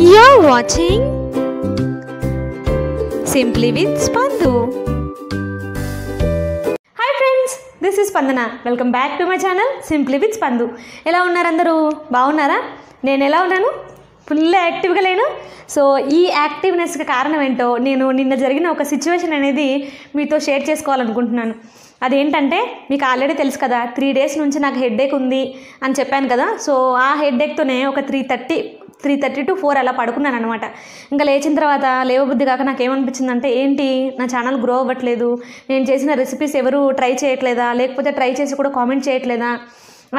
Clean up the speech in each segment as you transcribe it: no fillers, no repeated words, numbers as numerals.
You're watching Simply with Spandu. Hi friends, this is Spandana. Welcome back to my channel Simply with Spandu. ఎలా ఉన్నారు అందరూ? బాగున్నారా? నేను ఎలా ఉన్నాను? ఫుల్ యాక్టివ్గా లేను. సో ఈ యాక్టివ్నెస్కి కారణం ఏంటో నేను నిన్న జరిగిన ఒక సిచ్యువేషన్ అనేది మీతో షేర్ చేసుకోవాలనుకుంటున్నాను. అదేంటంటే మీకు ఆల్రెడీ తెలుసు కదా, 3 days నుంచి నాకు హెడ్ఏక్ ఉంది అని చెప్పాను కదా. సో ఆ హెడ్ఏక్తోనే ఒక 3:30 to 4 అలా పడుకున్నాను అనమాట. ఇంకా లేచిన తర్వాత లేవబుద్ధి కాక నాకు ఏమనిపించిందంటే, ఏంటి నా ఛానల్ గ్రో అవ్వట్లేదు, నేను చేసిన రెసిపీస్ ఎవరు ట్రై చేయట్లేదా, లేకపోతే ట్రై చేసి కూడా కామెంట్ చేయట్లేదా,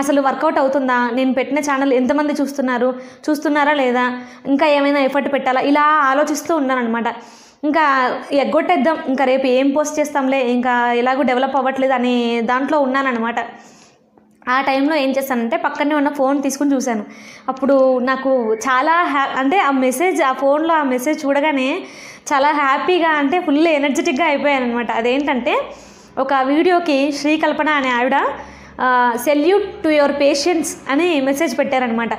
అసలు వర్కౌట్ అవుతుందా, నేను పెట్టిన ఛానల్ ఎంతమంది చూస్తున్నారా లేదా, ఇంకా ఏమైనా ఎఫర్ట్ పెట్టాలా, ఇలా ఆలోచిస్తూ ఉన్నాను అనమాట. ఇంకా ఎగ్గొట్టేద్దాం, ఇంకా రేపు ఏం పోస్ట్ చేస్తాంలే, ఇంకా ఎలాగో డెవలప్ అవ్వట్లేదు అనే దాంట్లో ఉన్నానన్నమాట. ఆ టైంలో ఏం చేస్తానంటే పక్కనే ఉన్న ఫోన్ తీసుకుని చూశాను. అప్పుడు నాకు చాలా అంటే ఆ ఫోన్లో ఆ మెసేజ్ చూడగానే చాలా హ్యాపీగా, అంటే ఫుల్ ఎనర్జెటిక్గా అయిపోయాను అనమాట. అదేంటంటే ఒక వీడియోకి శ్రీకల్పన అనే ఆవిడ సెల్యూట్ టు యువర్ పేషెన్స్ అని మెసేజ్ పెట్టారనమాట.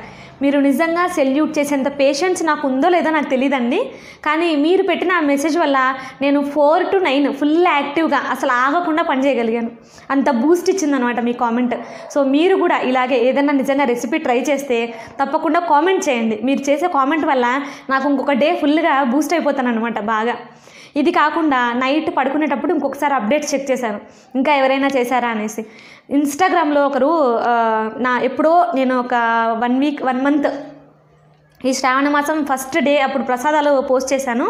మీరు నిజంగా సెల్యూట్ చేసేంత పేషెన్స్ నాకు ఉందో లేదో నాకు తెలియదండి, కానీ మీరు పెట్టిన ఆ మెసేజ్ వల్ల నేను 4 to 9 ఫుల్ యాక్టివ్గా అసలు ఆగకుండా పనిచేయగలిగాను. అంత బూస్ట్ ఇచ్చిందనమాట మీ కామెంట్. సో మీరు కూడా ఇలాగే ఏదైనా నిజంగా రెసిపీ ట్రై చేస్తే తప్పకుండా కామెంట్ చేయండి. మీరు చేసే కామెంట్ వల్ల నాకు ఇంకొక డే ఫుల్గా బూస్ట్ అయిపోతాను అనమాట బాగా. ఇది కాకుండా నైట్ పడుకునేటప్పుడు ఇంకొకసారి అప్డేట్స్ చెక్ చేశాను, ఇంకా ఎవరైనా చేశారా అనేసి. ఇన్స్టాగ్రామ్లో ఒకరు ఎప్పుడో నేను ఒక 1 month ఈ శ్రావణ మాసం ఫస్ట్ డే అప్పుడు ప్రసాదాలు పోస్ట్ చేశాను.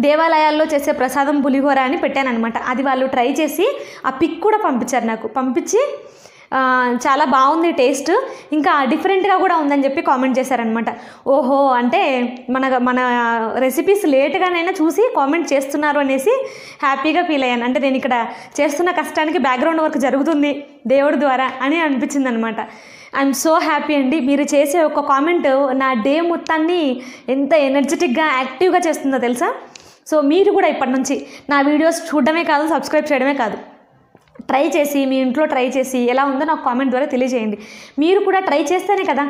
దేవాలయాల్లో చేసే ప్రసాదం పులిహోర అని పెట్టాను అనమాట. అది వాళ్ళు ట్రై చేసి ఆ పిక్ కూడా పంపించారు నాకు. పంపించి చాలా బాగుంది టేస్ట్, ఇంకా డిఫరెంట్గా కూడా ఉందని చెప్పి కామెంట్ చేశారనమాట. ఓహో, అంటే మన రెసిపీస్ లేట్గానైనా చూసి కామెంట్ చేస్తున్నారు అనేసి హ్యాపీగా ఫీల్ అయ్యాను. అంటే నేను ఇక్కడ చేస్తున్న కష్టానికి బ్యాక్గ్రౌండ్ వర్క్ జరుగుతుంది దేవుడి ద్వారా అని అనిపించింది అనమాట. ఐఎమ్ సో హ్యాపీ అండి. మీరు చేసే ఒక కామెంట్ నా డే మొత్తాన్ని ఎంత ఎనర్జెటిక్గా యాక్టివ్గా చేస్తుందో తెలుసా. సో మీరు కూడా ఇప్పటి నుంచి నా వీడియోస్ చూడడమే కాదు, సబ్స్క్రైబ్ చేయడమే కాదు, ట్రై చేసి మీ ఇంట్లో ట్రై చేసి ఎలా ఉందో నాకు కామెంట్ ద్వారా తెలియజేయండి. మీరు కూడా ట్రై చేస్తేనే కదా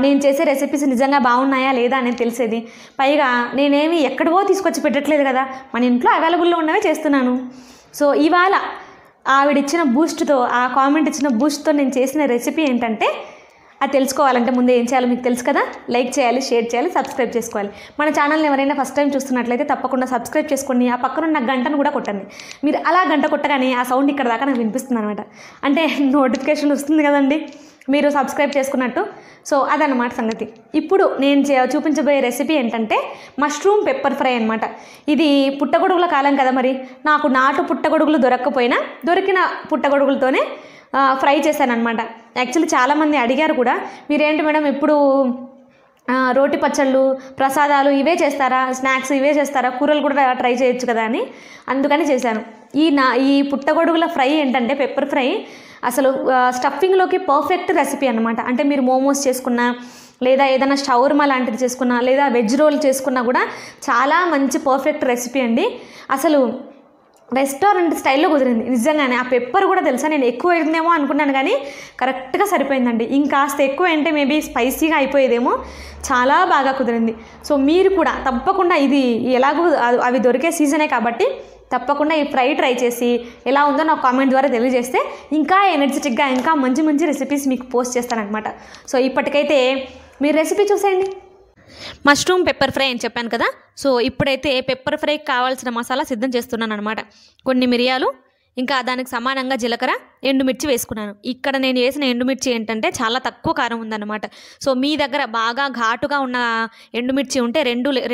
నేను చేసే రెసిపీస్ నిజంగా బాగున్నాయా లేదా అనేది తెలిసేది. పైగా నేనేమి ఎక్కడో తీసుకొచ్చి పెట్టట్లేదు కదా, మన ఇంట్లో అవైలబుల్లో ఉన్నవే చేస్తున్నాను. సో ఇవాళ ఆవిడిచ్చిన బూస్ట్తో, ఆ కామెంట్ ఇచ్చిన బూస్ట్తో నేను చేసిన రెసిపీ ఏంటంటే, అది తెలుసుకోవాలంటే ముందే ఏం చేయాలో మీకు తెలుసు కదా. లైక్ చేయాలి, షేర్ చేయాలి, సబ్స్క్రైబ్ చేసుకోవాలి. మన ఛానల్ని ఎవరైనా ఫస్ట్ టైం చూస్తున్నట్లయితే తప్పకుండా సబ్స్క్రైబ్ చేసుకోండి. ఆ పక్కనున్న గంటను కూడా కొట్టండి. మీరు అలా గంట కొట్టగానే ఆ సౌండ్ ఇక్కడ దాకా నాకు వినిపిస్తుంది అనమాట. అంటే నోటిఫికేషన్ వస్తుంది కదండి మీరు సబ్స్క్రైబ్ చేసుకున్నట్టు. సో అదన్నమాట సంగతి. ఇప్పుడు నేను చూపించబోయే రెసిపీ ఏంటంటే మష్రూమ్ పెప్పర్ ఫ్రై అనమాట. ఇది పుట్టగొడుగుల కాలం కదా, మరి నాకు నాటు పుట్టగొడుగులు దొరక్కపోయినా దొరికిన పుట్టగొడుగులతోనే ఫ్రై చేశాను అనమాట. యాక్చువల్లీ చాలామంది అడిగారు కూడా, మీరేంటి మేడం ఎప్పుడు రోటి పచ్చళ్ళు, ప్రసాదాలు ఇవే చేస్తారా, స్నాక్స్ ఇవే చేస్తారా, కూరలు కూడా ట్రై చేయొచ్చు కదా అని. అందుకని చేశాను. ఈ పుట్టగొడుగుల ఫ్రై ఏంటంటే పెప్పర్ ఫ్రై అసలు స్టఫింగ్లోకి పర్ఫెక్ట్ రెసిపీ అనమాట. అంటే మీరు మోమోస్ చేసుకున్నా, లేదా ఏదైనా షవర్మా లాంటిది చేసుకున్నా, లేదా వెజ్ రోల్ చేసుకున్నా కూడా చాలా మంచి పర్ఫెక్ట్ రెసిపీ అండి. అసలు రెస్టారెంట్ స్టైల్లో కుదిరింది నిజంగానే. ఆ పెప్పర్ కూడా తెలుసా, నేను ఎక్కువ అయిందేమో అనుకున్నాను కానీ కరెక్ట్గా సరిపోయిందండి. ఇంకాస్త ఎక్కువ అంటే మేబీ స్పైసీగా అయిపోయేదేమో. చాలా బాగా కుదిరింది. సో మీరు కూడా తప్పకుండా, ఇది ఎలాగో అవి దొరికే సీజనే కాబట్టి తప్పకుండా ఈ ఫ్రై ట్రై చేసి ఎలా ఉందో నాకు కామెంట్ ద్వారా తెలియజేస్తే ఇంకా ఎనర్జెటిక్గా ఇంకా మంచి మంచి రెసిపీస్ మీకు పోస్ట్ చేస్తానమాట. సో ఇప్పటికైతే మీరు రెసిపీ చూసేయండి. మష్రూమ్ పెప్పర్ ఫ్రై అని చెప్పాను కదా. సో ఇప్పుడైతే పెప్పర్ ఫ్రైకి కావాల్సిన మసాలా సిద్ధం చేస్తున్నాను అనమాట. కొన్ని మిరియాలు, ఇంకా దానికి సమానంగా జీలకర్ర, ఎండుమిర్చి వేసుకున్నాను. ఇక్కడ నేను వేసిన ఎండుమిర్చి ఏంటంటే చాలా తక్కువ కారం ఉందన్నమాట. సో మీ దగ్గర బాగా ఘాటుగా ఉన్న ఎండుమిర్చి ఉంటే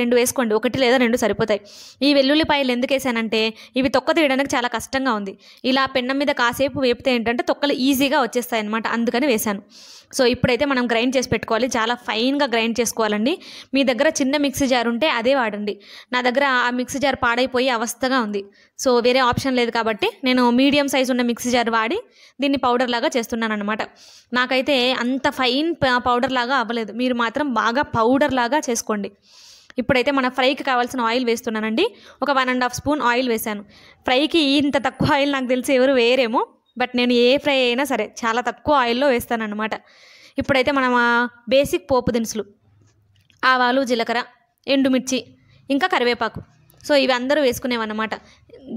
రెండు వేసుకోండి, 1 లేదా 2 సరిపోతాయి. ఈ వెల్లుల్లిపాయలు ఎందుకు వేసానంటే ఇవి తొక్క తీయడానికి చాలా కష్టంగా ఉంది. ఇలా పెన్నం మీద కాసేపు వేపితే ఏంటంటే తొక్కలు ఈజీగా వచ్చేస్తాయి అనమాట, అందుకని వేశాను. సో ఇప్పుడైతే మనం గ్రైండ్ చేసి పెట్టుకోవాలి. చాలా ఫైన్గా గ్రైండ్ చేసుకోవాలండి. మీ దగ్గర చిన్న మిక్సీ జార్ ఉంటే అదే వాడండి. నా దగ్గర ఆ మిక్సీ జార్ పాడైపోయి అవస్థగా ఉంది. సో వేరే ఆప్షన్ లేదు కాబట్టి నేను మీడియం సైజు ఉన్న మిక్సీ జార్ వాడి దీన్ని పౌడర్ లాగా చేస్తున్నాను అనమాట. నాకైతే అంత ఫైన్ పౌడర్ లాగా అవ్వలేదు, మీరు మాత్రం బాగా పౌడర్ లాగా చేసుకోండి. ఇప్పుడైతే మన ఫ్రైకి కావాల్సిన ఆయిల్ వేస్తున్నానండి. ఒక 1.5 స్పూన్ ఆయిల్ వేశాను. ఫ్రైకి ఇంత తక్కువ ఆయిల్ నాకు తెలిసి ఎవరు వేరేమో, బట్ నేను ఏ ఫ్రై అయినా సరే చాలా తక్కువ ఆయిల్లో వేస్తానన్నమాట. ఇప్పుడైతే మనం బేసిక్ పోపు దినుసులు, ఆవాలు, జీలకర్ర, ఎండుమిర్చి, ఇంకా కరివేపాకు. సో ఇవి అందరూ వేసుకునేవన్నమాట.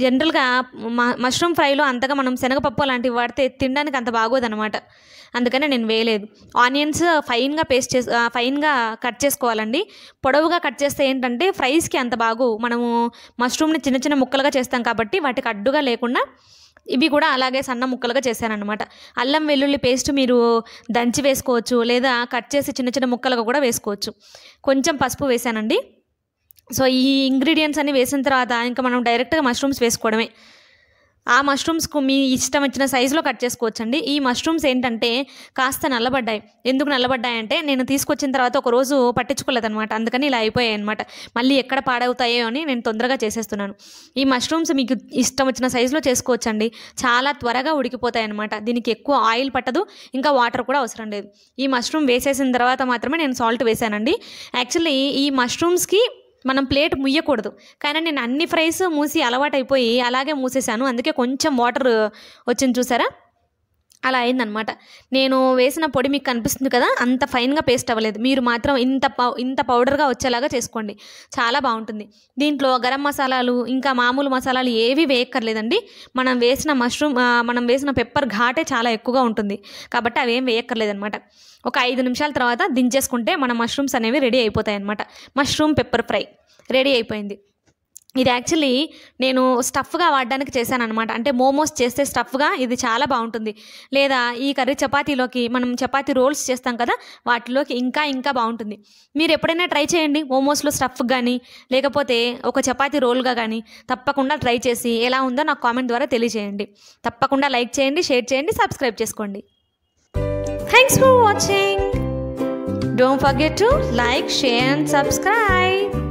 జనరల్గా మష్రూమ్ ఫ్రైలో అంతగా మనం శనగపప్పు లాంటివి వాడితే తినడానికి అంత బాగోదన్నమాట. అందుకనే నేను వేయలేదు. ఆనియన్స్ ఫైన్గా కట్ చేసుకోవాలండి. పొడవుగా కట్ చేస్తే ఏంటంటే ఫ్రైస్కి అంత బాగోవు. మనము మష్రూమ్ని చిన్న చిన్న ముక్కలుగా చేస్తాం కాబట్టి వాటికి అడ్డుగా లేకుండా ఇవి కూడా అలాగే సన్న ముక్కలుగా చేశానన్నమాట. అల్లం వెల్లుల్లి పేస్ట్ మీరు దంచి వేసుకోవచ్చు, లేదా కట్ చేసి చిన్న చిన్న ముక్కలుగా కూడా వేసుకోవచ్చు. కొంచెం పసుపు వేసానండి. సో ఈ ఇంగ్రీడియంట్స్ అన్ని వేసిన తర్వాత ఇంకా మనం డైరెక్ట్గా మష్రూమ్స్ వేసుకోవడమే. ఆ మష్రూమ్స్కు మీ ఇష్టం వచ్చిన సైజులో కట్ చేసుకోవచ్చండి. ఈ మష్రూమ్స్ ఏంటంటే కాస్త నల్లబడ్డాయి. ఎందుకు నల్లబడ్డాయంటే నేను తీసుకొచ్చిన తర్వాత ఒక రోజు పట్టించుకోలేదన్నమాట. అందుకని ఇలా అయిపోయాయి అనమాట. మళ్ళీ ఎక్కడ పాడవుతాయో అని నేను తొందరగా చేసేస్తున్నాను. ఈ మష్రూమ్స్ మీకు ఇష్టం వచ్చిన సైజులో చేసుకోవచ్చండి. చాలా త్వరగా ఉడికిపోతాయి అనమాట. దీనికి ఎక్కువ ఆయిల్ పట్టదు, ఇంకా వాటర్ కూడా అవసరం లేదు. ఈ మష్రూమ్ వేసేసిన తర్వాత మాత్రమే నేను సాల్ట్ వేసానండి. యాక్చువల్లీ ఈ మష్రూమ్స్కి మనం ప్లేట్ ముయ్యకూడదు, కానీ నేను అన్ని ఫ్రైస్ మూసి అలవాటైపోయి అలాగే మూసేసాను. అందుకే కొంచెం వాటర్ వచ్చింది చూసారా, అలా అయిందనమాట. నేను వేసిన పొడి మీకు కనిపిస్తుంది కదా, అంత ఫైన్గా పేస్ట్ అవ్వలేదు. మీరు మాత్రం ఇంత పౌడర్గా వచ్చేలాగా చేసుకోండి, చాలా బాగుంటుంది. దీంట్లో గరం మసాలాలు ఇంకా మామూలు మసాలాలు ఏవి వేయక్కర్లేదండి. మనం వేసిన పెప్పర్ ఘాటే చాలా ఎక్కువగా ఉంటుంది కాబట్టి అవేం వేయక్కర్లేదనమాట. ఒక 5 నిమిషాల తర్వాత దించేసుకుంటే మన మష్రూమ్స్ అనేవి రెడీ అయిపోతాయి అన్నమాట. మష్రూమ్ పెప్పర్ ఫ్రై రెడీ అయిపోయింది. ఇది యాక్చువల్లీ నేను స్టఫ్గా వాడడానికి చేశాను అనమాట. అంటే మోమోస్ చేస్తే స్టఫ్గా ఇది చాలా బాగుంటుంది, లేదా ఈ కర్రీ చపాతీలోకి మనం చపాతీ రోల్స్ చేస్తాం కదా, వాటిలోకి ఇంకా బాగుంటుంది. మీరు ఎప్పుడైనా ట్రై చేయండి మోమోస్లో స్టఫ్ కానీ, లేకపోతే ఒక చపాతీ రోల్గా కానీ తప్పకుండా ట్రై చేసి ఎలా ఉందో నాకు కామెంట్ ద్వారా తెలియజేయండి. తప్పకుండా లైక్ చేయండి, షేర్ చేయండి, సబ్స్క్రైబ్ చేసుకోండి. Thanks for watching. Don't forget to like, share and subscribe.